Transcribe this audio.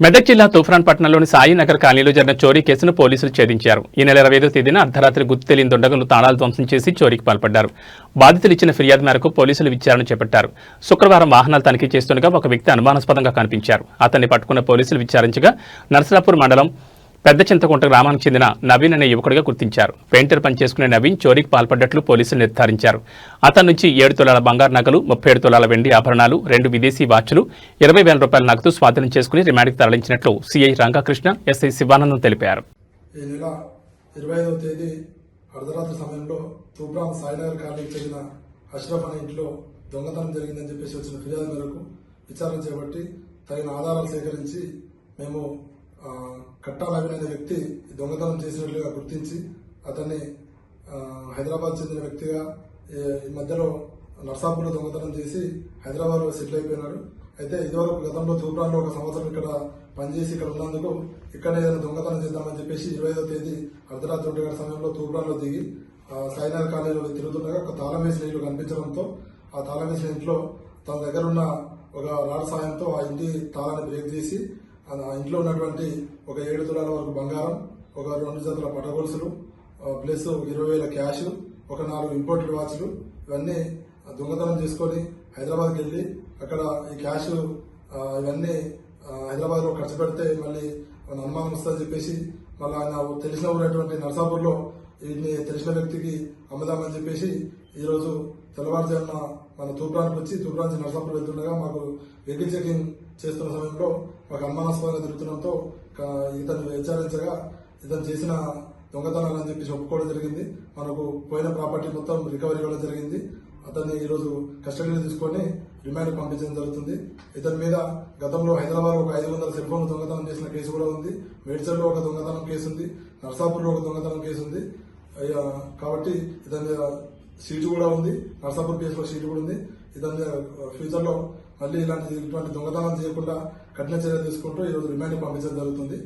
మెదక్ జిల్లా తూఫాన్పట్నంలోని సాయినగర్ కాలనీలో జరిగిన చోరీ కేసును పోలీసులు ఛేదించారు. ఈ నెల 25వ తేదీన అర్ధరాత్రి గుర్తు తెలియని దుండగులు తాళాలు ధ్వంసం చేసి చోరీకి పాల్పడ్డారు. బాధితులు ఇచ్చిన ఫిర్యాదు మేరకు పోలీసులు విచారణ చేపట్టారు. శుక్రవారం వాహనాలు తనిఖీ చేస్తుండగా ఒక వ్యక్తి అనుమానాస్పదంగా కనిపించారు. అతన్ని పట్టుకున్న పోలీసులు విచారించగా నర్సరాపూర్ మండలం పెద్ద చింతకుంట గ్రామానికి చెందిన నవీన్ అనే యువకుడిగా గుర్తించారు. పెయింటర్ పనిచేసుకునే నవీన్ చోరీకి పాల్పడ్డట్లు పోలీసులు నిర్ధారించారు. అతని నుంచి 7 తులాల బంగారు నగలు, 37 తులాల వెండి ఆభరణాలు, 2 విదేశీ వాచ్లు, 20,000 రూపాయల నగదు స్వాధీనం చేసుకుని రిమాండ్కి తరలించినట్లు సీఐ రంగకృష్ణ, ఎస్ఐ శివానందం తెలిపారు. ఈ నెల 25వ తేదీ అర్ధరాత్రి సమయంలో తూప్రాన్ సాయినగర్ కాలనీకి చెందిన అష్రఫ్ అనే ఇంట్లో దొంగతనం జరిగిందని చెప్పేసి వచ్చిన ఫిర్యాదు మేరకు విచారణ చేపట్టి తగిన ఆధారాలు సేకరించి మేము కట్టా నవీన్ అనే వ్యక్తి దొంగతనం చేసినట్లుగా గుర్తించి అతన్ని హైదరాబాద్ చెందిన వ్యక్తిగా ఈ మధ్యలో నర్సాపూర్లో దొంగతనం చేసి హైదరాబాద్లో సెటిల్ అయిపోయినాడు. అయితే ఇదివరకు గతంలో తూప్రాన్లో 1 సంవత్సరం ఇక్కడ పనిచేసి ఇక్కడ ఉన్నందుకు ఇక్కడ ఏదైనా దొంగతనం చేద్దామని చెప్పేసి 25వ తేదీ అర్ధరాత్రి 1 గంటల సమయంలో తూప్రాన్లో దిగి సాయినగర్ కాలనీలో తిరుగుతుండగా ఒక తాళం వేసిన ఇల్లు కనిపించడంతో ఆ తాళం వేసిన ఇంట్లో తన దగ్గర ఉన్న ఒక రాడ్ సాయంతో ఆ ఇంటి తాళాన్ని బ్రేక్ చేసి ఆ ఇంట్లో ఉన్నటువంటి ఒక 7 తులాల వరకు బంగారం, ఒక 2 జతల పటగొలుసులు ప్లస్ 20,000 క్యాష్, ఒక 4 ఇంపోర్టెడ్ వాచ్లు ఇవన్నీ దొంగతనం చేసుకొని హైదరాబాద్కి వెళ్ళి అక్కడ ఈ క్యాష్ ఇవన్నీ హైదరాబాద్లో ఖర్చు పెడితే మళ్ళీ అనుమానం వస్తుందని చెప్పేసి మళ్ళీ ఆయన తెలిసిన ఉన్నటువంటి నర్సాపూర్లో వీటిని తెలిసిన వ్యక్తికి అమ్ముదామని చెప్పేసి ఈరోజు తెల్లవారుజామున మన తూప్రాన్కి వచ్చి తూప్రాన్ నుంచి నర్సాపూర్ వెళ్తుండగా మాకు వెహికల్ చెకింగ్ చేస్తున్న సమయంలో మాకు అనుమానాస్పదంగా తిరుగుతుండటంతో ఇతను విచారించగా ఇతను చేసిన దొంగతనాలు అని చెప్పేసి ఒప్పుకోవడం జరిగింది. మనకు పోయిన ప్రాపర్టీ మొత్తం రికవరీ ఇవ్వడం జరిగింది. అతన్ని ఈరోజు కస్టడీలో తీసుకొని రిమాండ్కి పంపించడం జరుగుతుంది. ఇతని మీద గతంలో హైదరాబాద్ ఒక 500 సెల్ ఫోన్లు దొంగతనం చేసిన కేసు కూడా ఉంది. మేడ్చల్లో ఒక దొంగతనం కేసు ఉంది. నర్సాపూర్లో ఒక దొంగతనం కేసు ఉంది. కాబట్టి ఇతని మీద సీటు కూడా ఉంది. నర్సాపూర్ కేసులో సీటు కూడా ఉంది. ఇతని ఫ్యూచర్లో మళ్ళీ ఇటువంటి దొంగతనం చేయకుండా కఠిన చర్యలు తీసుకుంటూ ఈరోజు రిమాండ్కి పంపించడం జరుగుతుంది.